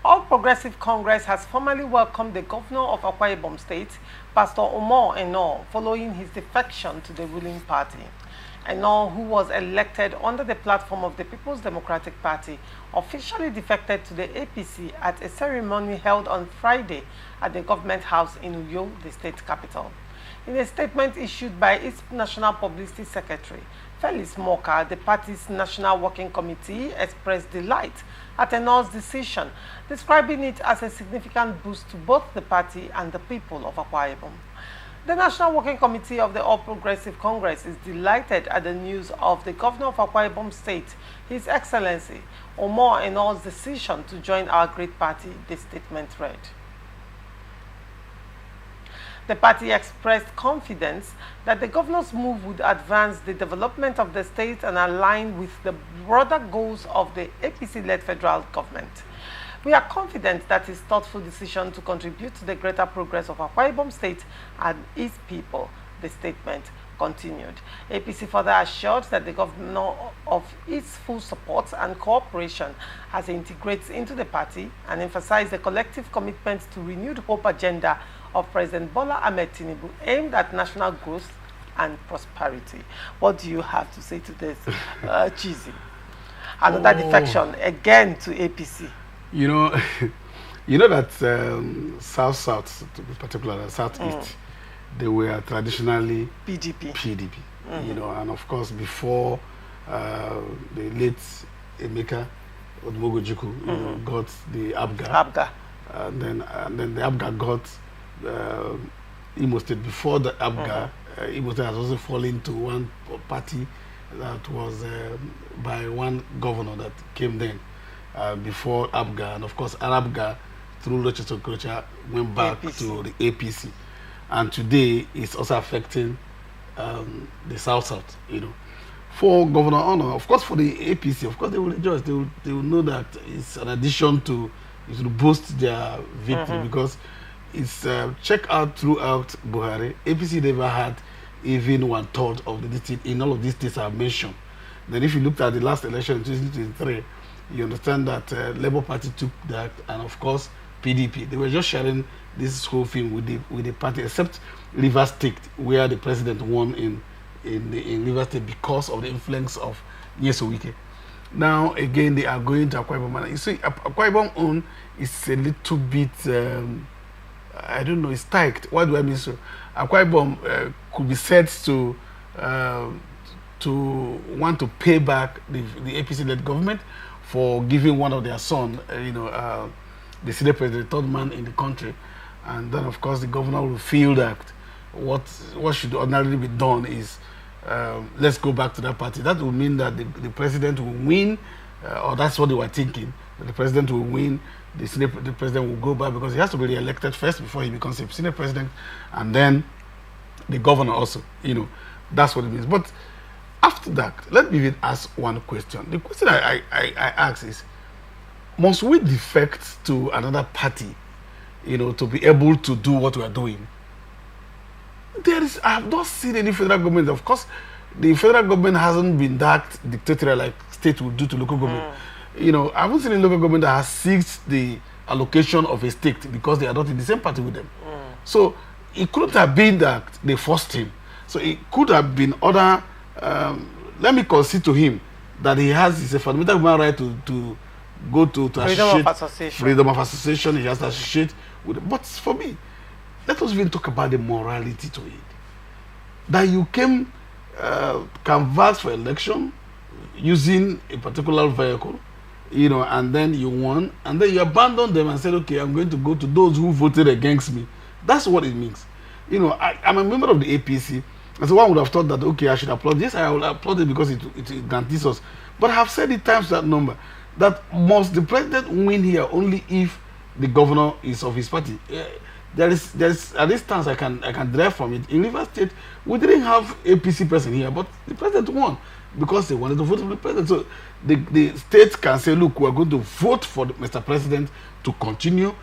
All Progressive Congress has formally welcomed the governor of Akwa Ibom State, Pastor Umo Eno, following his defection to the ruling party. Eno, who was elected under the platform of the People's Democratic Party, officially defected to the APC at a ceremony held on Friday at the government house in Uyo, the state capital. In a statement issued by its National Publicity Secretary, Felix Moka, the party's National Working Committee expressed delight at Eno's decision, describing it as a significant boost to both the party and the people of Akwa Ibom. The National Working Committee of the All Progressive Congress is delighted at the news of the Governor of Akwa Ibom State, His Excellency Umo Eno's decision to join our great party, the statement read. The party expressed confidence that the governor's move would advance the development of the state and align with the broader goals of the APC-led federal government. We are confident that his thoughtful decision to contribute to the greater progress of Akwa Ibom State and its people, the statement continued. APC further assured that the governor of its full support and cooperation as it integrates into the party and emphasized the collective commitment to renewed hope agenda of President Bola Ahmed Tinubu aimed at national growth and prosperity. What do you have to say to this, Cheesy? Another defection again to APC. You know, you know that South, to be particular, Southeast, they were traditionally PDP. You know, and of course before the late Emeka Odumogojukwu got the ABGA. And then the ABGA got Imo State. Before the ABGA, Imo State has also fallen to one party that was by one governor that came then before ABGA, and of course ABGA through Rochester went back to the APC, and today it's also affecting the South. You know, for Governor Ono, of course, for the APC, of course they will rejoice. They will know that it's an addition to boost their victory because it's check out throughout Buhari. APC never had even 1/3 of the district in all of these states I've mentioned. Then if you looked at the last election in 2023, you understand that Labour Party took that, and of course PDP. They were just sharing this whole thing with the party, except Rivers State, where the president won in Rivers State because of the influence of Nyesowike. Now again, they are going to Akwa Ibom. You see, Akwa Ibom own is a little bit, I don't know, it's tight. What do I mean? So Akwa Ibom could be said to want to pay back the APC-led government for giving one of their sons, the Senate president, the third man in the country. And then, of course, the governor will feel that what should ordinarily be done is let's go back to that party. That will mean that the president will win, or that's what they were thinking, that the president will win, the president will go back because he has to be re-elected first before he becomes a Senate president, and then the governor also. You know, that's what it means. But after that, let me even ask one question. The question I ask is, must we defect to another party, to be able to do what we are doing? I have not seen any federal government. Of course, the federal government hasn't been that dictatorial like state will do to local government. I haven't seen a local government that has seized the allocation of a state because they are not in the same party with them. So it couldn't have been that they forced him. So it could have been other. Let me concede to him that he has a fundamental human right to go to freedom of association. He has to associate with it. But for me, let us even talk about the morality to it. That you came canvass for election using a particular vehicle, and then you won, and then you abandoned them and said, okay, I'm going to go to those who voted against me. That's what it means. I'm a member of the APC. And so one would have thought that, okay, I should applaud this. I will applaud it because it guarantees us. But I have said it times that number, that must the president win here only if the governor is of his party. There is at this stance I can derive from it. In Rivers State, we didn't have APC person here, but the president won because they wanted to vote for the president. So the state can say, look, we're going to vote for Mr. President to continue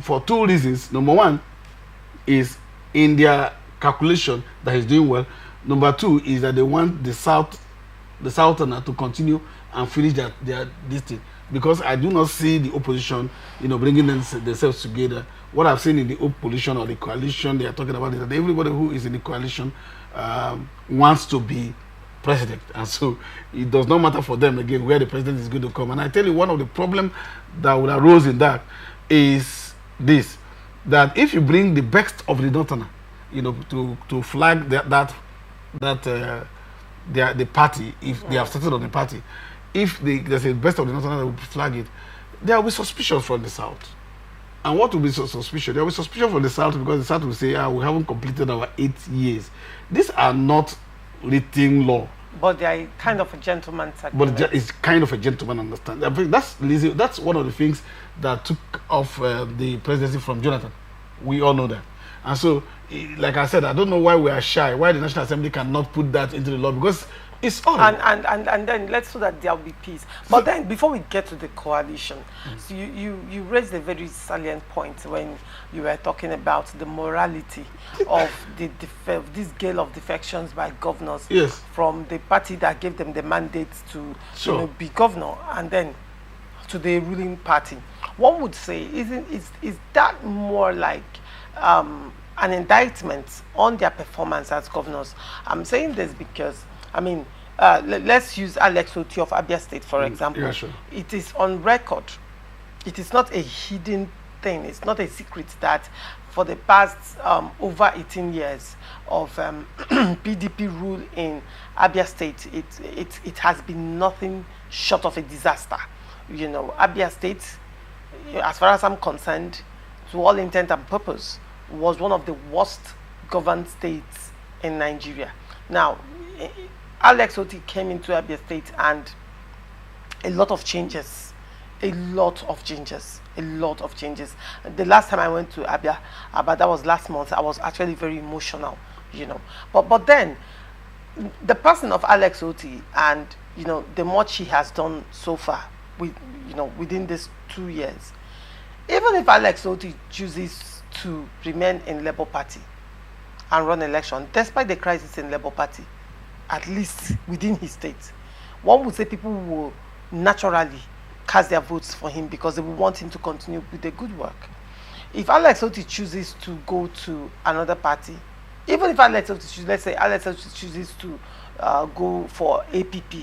for two reasons. Number one is in their calculation that he's doing well. Number two is that they want the Southerner to continue and finish their this thing. because I do not see the opposition, bringing themselves together. What I've seen in the opposition or the coalition they are talking about is that everybody who is in the coalition wants to be president, and so it does not matter for them again where the president is going to come. And I tell you, one of the problems that would arose in that is this: that if you bring the best of the northerner, to flag the party, if they have started on the party, if there's a best of the northerner that will flag it, there will be suspicion from the south. And what will be so suspicious? There will be suspicion from the south because the south will say, we haven't completed our 8 years. These are not written law. But they are kind of a gentleman's agreement. But it's kind of a gentleman understand. That's one of the things that took off the presidency from Jonathan. We all know that. And so, like I said, I don't know why we are shy, why the National Assembly cannot put that into the law, because it's all. And then let's so that there will be peace. But then before we get to the coalition, so you raised a very salient point when you were talking about the morality of this gale of defections by governors from the party that gave them the mandate to be governor, and then to the ruling party. One would say, is that more like an indictment on their performance as governors? I'm saying this because, I mean, let's use Alex Oti of Abia State, for example. Yeah, sure. It is on record. It is not a hidden thing. It's not a secret that for the past over 18 years of PDP rule in Abia State, it has been nothing short of a disaster. Abia State, as far as I'm concerned, to all intent and purpose, was one of the worst governed states in Nigeria. Now, Alex Oti came into Abia State and a lot of changes. The last time I went to Abia, that was last month, I was actually very emotional, But then, the person of Alex Oti and, the much he has done so far, within these 2 years, even if Alex Oti chooses to remain in Labour Party and run election, despite the crisis in Labour Party, at least within his state, one would say people will naturally cast their votes for him because they will want him to continue with the good work. If Alex Oti chooses to go to another party, even if Alex Oti chooses, let's say Alex Oti chooses to go for APP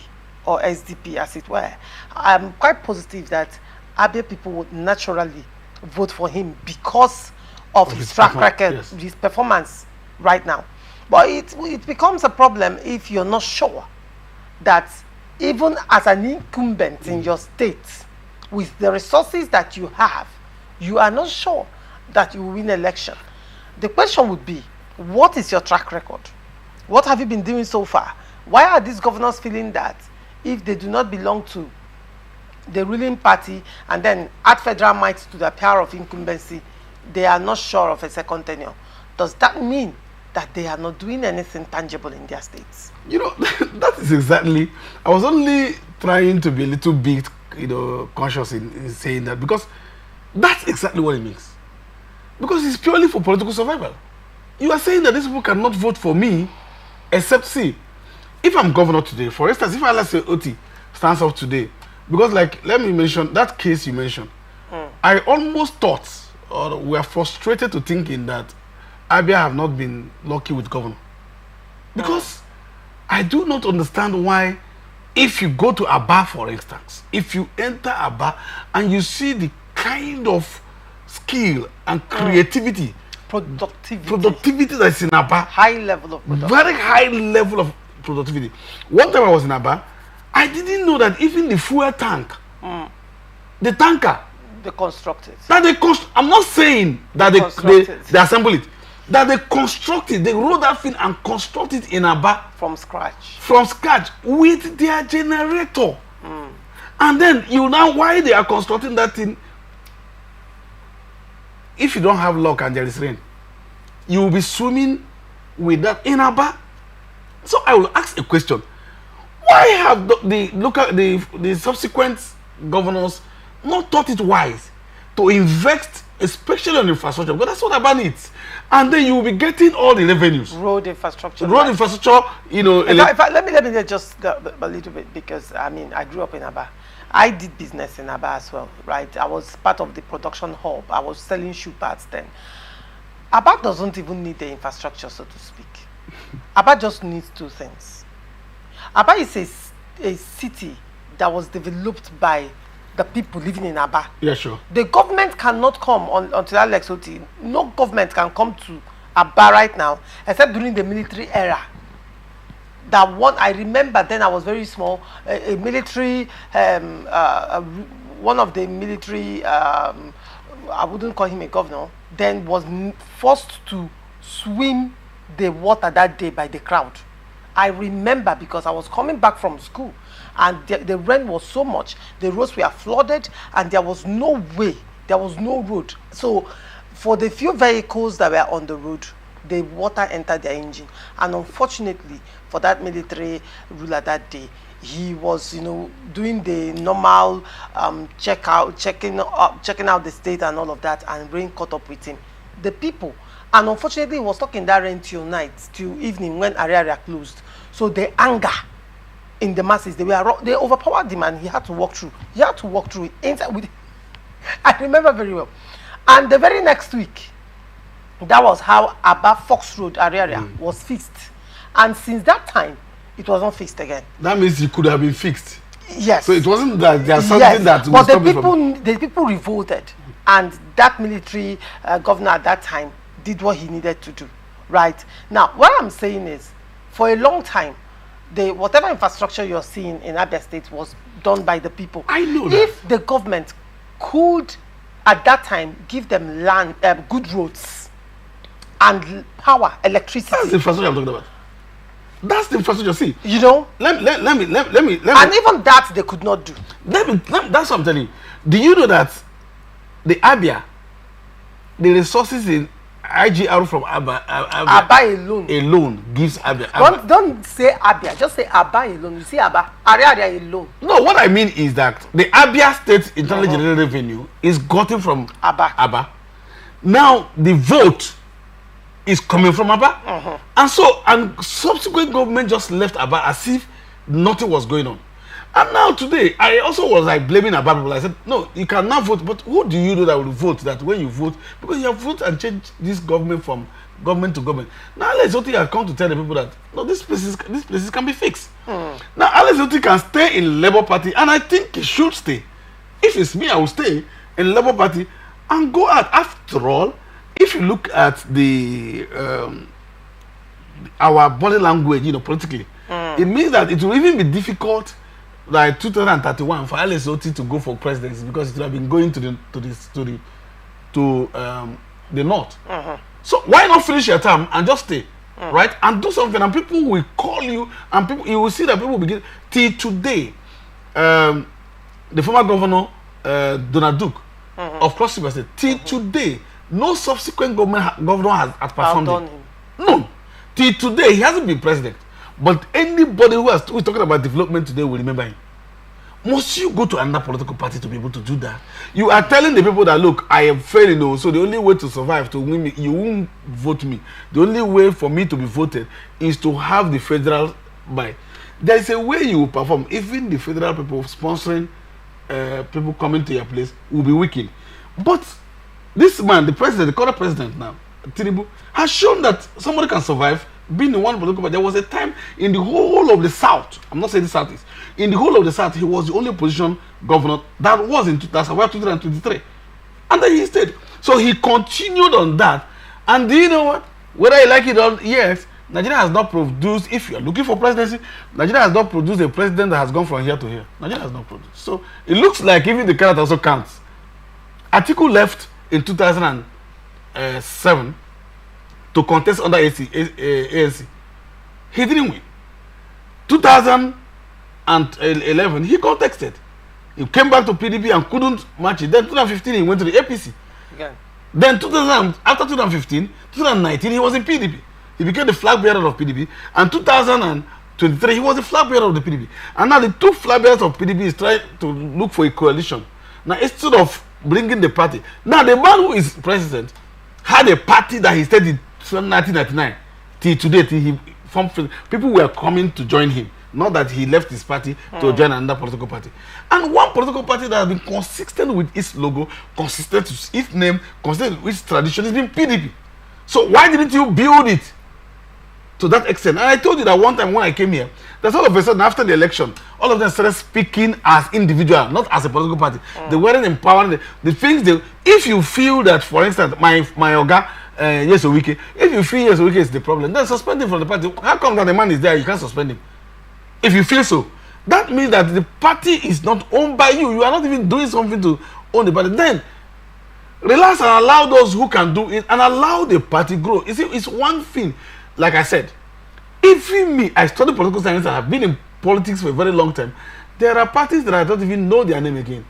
or SDP, as it were, I'm quite positive that Abia people would naturally vote for him because of his track record, his performance right now. But it becomes a problem if you're not sure that even as an incumbent in your state, with the resources that you have, you are not sure that you will win election. The question would be, what is your track record? What have you been doing so far? Why are these governors feeling that if they do not belong to the ruling party and then add federal might to the power of incumbency, they are not sure of a second tenure? Does that mean that they are not doing anything tangible in their states? That is exactly, I was only trying to be a little bit, conscious in saying that, because that's exactly what it means. Because it's purely for political survival. You are saying that these people cannot vote for me, except, see, if I'm governor today, for instance, if Alex Oti stands up today, because let me mention that case you mentioned, I almost thought, or we are frustrated to thinking that Abia have not been lucky with governor. Because I do not understand why, if you go to Aba, for instance, if you enter Aba and you see the kind of skill and creativity, productivity that's in Aba, high level of productivity. Very high level of productivity. One time I was in Aba, I didn't know that even the fuel tank, the tanker, they construct it. I'm not saying that they assemble it. That they construct it, they wrote that thing and construct it in Aba. From scratch. With their generator. And then why they are constructing that thing, if you don't have luck and there is rain, you will be swimming with that in Aba. So I will ask a question. Why have the subsequent governors not thought it wise to invest especially on infrastructure? Because that's what Aba needs. And then you will be getting all the revenues. Road infrastructure. Infrastructure, let me just a little bit, because I grew up in Aba, I did business in Aba as well, right? I was part of the production hub. I was selling shoe parts then. Aba doesn't even need the infrastructure, so to speak. Aba just needs two things. Aba is a city that was developed by the people living in Aba. Yeah, sure. The government cannot come until Alex Oti. No government can come to Aba right now, except during the military era. That one, I remember then I was very small, a military, one of the military, I wouldn't call him a governor, then was forced to swim the water that day by the crowd. I remember because I was coming back from school and the rain was so much, the roads were flooded and there was no way, there was no road. So for the few vehicles that were on the road, the water entered their engine. And unfortunately for that military ruler that day, he was, doing the normal checking out the state and all of that, and rain caught up with him. The people, and unfortunately he was stuck in that rain till night, till evening when area closed. So the anger in the masses, they overpowered him and he had to walk through. He had to walk through it inside with I remember very well. And the very next week, that was how Aba Fox Road area was fixed. And since that time, it was not fixed again. That means it could have been fixed. Yes. So it wasn't that there's something that but the people revolted, and that military governor at that time did what he needed to do. Right now, what I'm saying is, for a long time, whatever infrastructure you're seeing in Abia State was done by the people. I know that. If the government could, at that time, give them land, good roads, and power, electricity. That's the infrastructure I'm talking about. That's the infrastructure. See, Let me. And even that they could not do. That's what I'm telling you. Do you know that the Abia, the resources in IGR from Aba alone gives Abia. Don't say Abia, just say Aba alone. You see Aba, area alone. No, what I mean is that the Abia State internally generated revenue is gotten from Aba. Now the vote is coming from Aba, and subsequent government just left Aba as if nothing was going on. And now today, I also was like blaming Aba people. I said, no, you can now vote, but who do you know that will vote? That when you vote, because you have voted and changed this government from government to government. Now Alex Oti has come to tell the people that no, these places can be fixed. Now Alex Oti can stay in Labour Party, and I think he should stay. If it's me, I will stay in Labour Party and go out. After all, if you look at the our body language, politically, it means that it will even be difficult, like 2031, for Alex Oti to go for presidency, because it would have been going to the north. So why not finish your term and just stay, right, and do something, and people will call you, and you will see that people begin. Till today, the former governor Donald Duke of Cross River State, till today, no subsequent governor has performed him. No, till today he hasn't been president. But anybody who is talking about development today will remember him. Must you go to another political party to be able to do that? You are telling the people that, look, I am failing, so the only way to survive, to win me, you won't vote me. The only way for me to be voted is to have the federal buy. There is a way you will perform. Even the federal people sponsoring people coming to your place will be weakened. But this man, the president, the current president now, Tinubu, has shown that somebody can survive being in one political party. There was a time in the whole of the South, I'm not saying the Southeast, in the whole of the South, he was the only opposition governor that was in 2023. And then he stayed. So he continued on that. And do you know what? Whether you like it or yes, Nigeria has not produced, if you are looking for presidency, Nigeria has not produced a president that has gone from here to here. Nigeria has not produced. So it looks like even the carrot also counts. Atiku left in 2007 to contest under ANC. He didn't win. 2011, he contested. He came back to PDP and couldn't match it. Then 2015, he went to the APC. Again. Then after 2015, 2019, he was in PDP. He became the flag bearer of PDP. And 2023, he was the flag bearer of the PDP. And now the two flag bearers of PDP is trying to look for a coalition. Now, instead of bringing the party. Now, the man who is president had a party that he started in 1999 till today, till he formed. People were coming to join him. not that he left his party to join another political party. And one political party that has been consistent with its logo, consistent with its name, consistent with its tradition, has been PDP. So why didn't you build it to that extent? And I told you that one time when I came here, that all of a sudden after the election, all of them started speaking as individual, not as a political party. They weren't empowering the things they. If you feel that, for instance, my Oga, yes or Wiki, if you feel yes or Wiki is the problem, then suspend him from the party. How come that the man is there, you can't suspend him? If you feel so, that means that the party is not owned by you. You are not even doing something to own the party. Then relax and allow those who can do it and allow the party grow. You see, it's one thing. Like I said, even me, I studied political science and have been in politics for a very long time. There are parties that I don't even know their name again.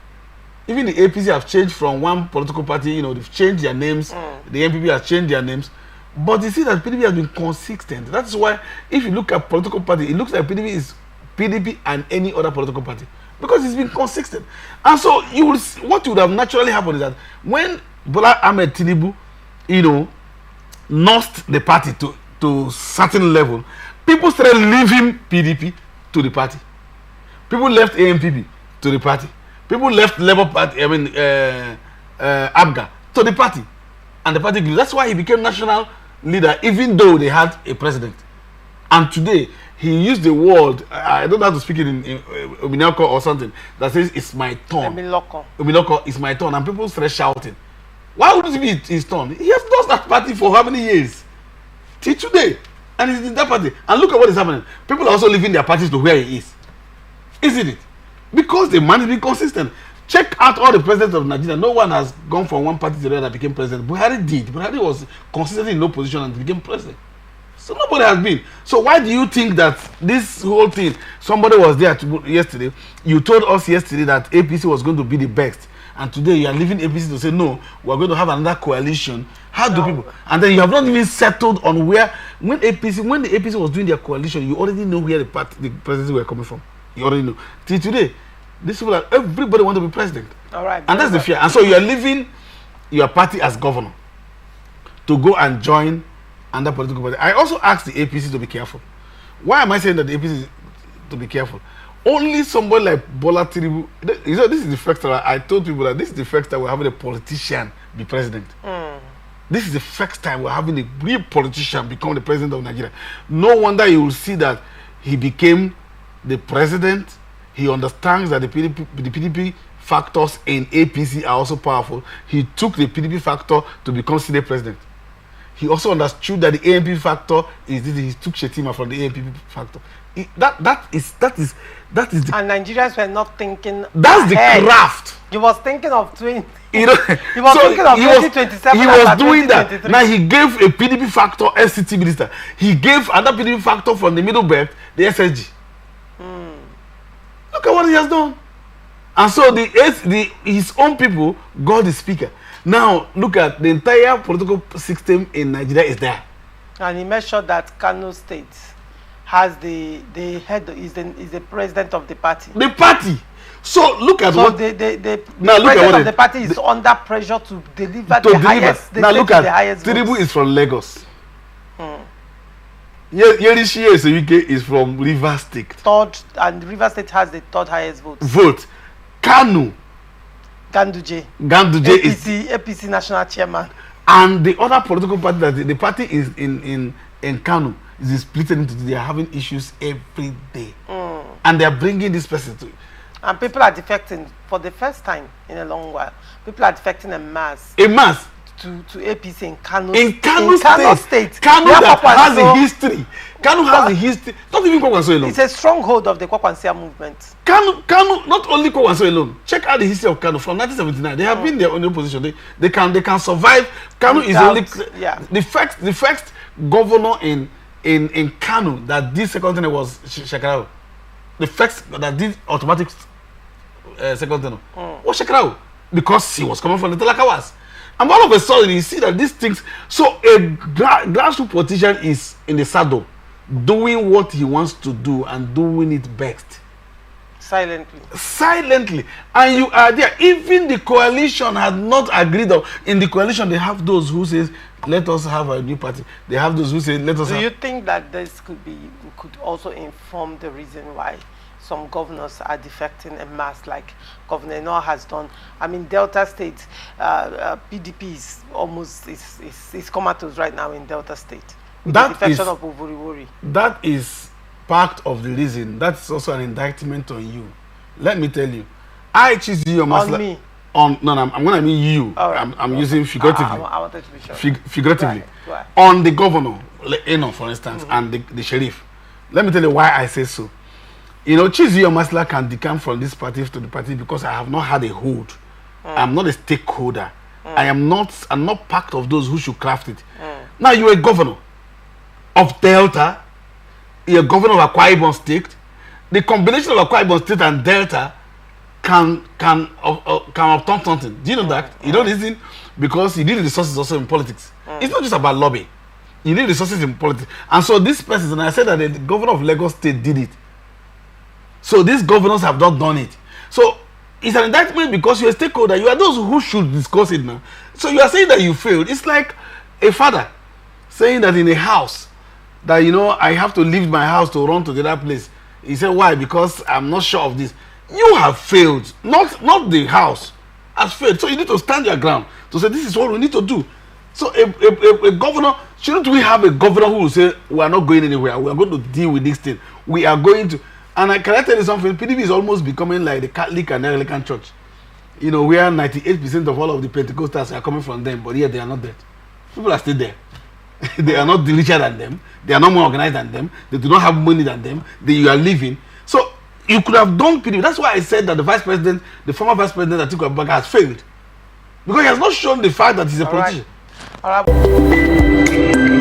Even the APC have changed from one political party, you know, they've changed their names. The NPP has changed their names. But you see that PDP has been consistent. That's why if you look at political party, it looks like PDP is PDP and any other political party. Because it's been consistent. And so you will see, what would have naturally happened is that when Bola Ahmed Tinubu, you know, nursed the party to certain level, people started leaving PDP to the party. People left AMPP to the party. People left Labour Party, ABGA to the party. And the party grew. That's why he became national leader, even though they had a president. And today, he used the word, I don't know how to speak it in Ominoko or something, that says, it's my turn. Ominoko, it's my turn. And people started shouting. Why would it be his turn? He has lost that party for how many years? Till today. And he's in that party. And look at what is happening. People are also leaving their parties to where he is. Isn't it? Because the man is being consistent. Check out all the presidents of Nigeria. No one has gone from one party to the other that became president. Buhari did. Buhari was consistently in no position and became president. So nobody has been. So why do you think that this whole thing, somebody was there yesterday, you told us yesterday that APC was going to be the best. And today you are leaving APC to say, no, we are going to have another coalition. How do people? And then you have not even settled on where, when the APC was doing their coalition, you already know where the presidents were coming from. You already know. Till today, these people are, everybody want to be president. All right. And that's the fear. And so you are leaving your party as governor to go and join another political party. I also asked the APC to be careful. Why am I saying that the APC is to be careful? Only somebody like Bola Tinubu, you know, this is the first time I told people that this is the first time we're having a politician be president. This is the first time we're having a real politician become the president of Nigeria. No wonder you will see that he became the president. He understands that the PDP factors in APC are also powerful. He took the PDP factor to become Senate president. He also understood that the AMP factor is this. He took Shetima from the AMP factor. That is the. And Nigerians were not thinking. That's ahead. The craft. He was thinking of doing. You know, he was thinking of 2027. He was doing that. Now he gave a PDP factor SCT minister. He gave another PDP factor from the middle belt, the SSG. Look at what he has done. And so his own people got the speaker. Now look at the entire political system in Nigeria is there. And he made sure that Kano State has the head is the president of the party. The party. So look at what the president of the party is under pressure to deliver the highest. Now look at Tinubu is from Lagos. Yerishie Esewike is from Rivers State. Third, and Rivers State has the third highest vote. Kanu. Ganduje APC national chairman. And the other political party that the party is in Kanu is split into. They are having issues every day, and they are bringing this person to. And people are defecting for the first time in a long while. People are defecting en masse. To APC in Kano State. Kano that has a history. Kano has a history. Not even Kwakwanso alone. It's a stronghold of the Kwakwansia movement. Kano, not only Kwakwanso alone. Check out the history of Kano from 1979. They have been their own position. They can survive. Kano is only the first governor in Kano that did second tenure was Shekarau. The first that did automatic second tenure was Shekarau, because he was coming from the Telakawas. And all of a sudden, you see that these things. So a grassroots politician is in the saddle, doing what he wants to do and doing it best. Silently. Silently. And you are there. Even the coalition had not agreed on. In the coalition, they have those who says, let us have a new party. They have those who say, let us Do have... you think that this could also inform the reason why some governors are defecting en masse, like Governor Eno has done? I mean, Delta State, PDP is comatose right now in Delta State. With the defection of Ovuriwori. That is part of the reason. That's also an indictment on you. Let me tell you, I choose you on me. I'm going to mean you. Right. I'm using figuratively. I wanted to be sure. Figuratively. Right. On the governor, Eno, for instance, and the sheriff. Let me tell you why I say so. You know, Chizi Masla can decamp from this party to the party because I have not had a hold. I'm not a stakeholder. I'm not part of those who should craft it. Now you're a governor of Delta. You're a governor of Akwa Ibom State. The combination of Akwa Ibom State and Delta can obtain something. Do you know that? You know this thing? Because you need resources also in politics. It's not just about lobby. You need resources in politics. And so this person, and I said that the governor of Lagos State did it. So these governors have not done it. So it's an indictment because you're a stakeholder. You are those who should discuss it now. So you are saying that you failed. It's like a father saying that in a house that, you know, I have to leave my house to run to the other place. He said, why? Because I'm not sure of this. You have failed. Not the house has failed. So you need to stand your ground to say this is what we need to do. So a governor, shouldn't we have a governor who will say we are not going anywhere, we are going to deal with this thing, we are going to... And I can tell you something, PDP is almost becoming like the Catholic and Anglican church, you know, where 98% of all of the Pentecostals are coming from them, but yet they are not there. People are still there. They are not richer than them, they are not more organized than them, they do not have money than them, you are living. So you could have done PDP. That's why I said that the former vice president Atiku Abubakar has failed. Because he has not shown the fact that he's a politician. All right.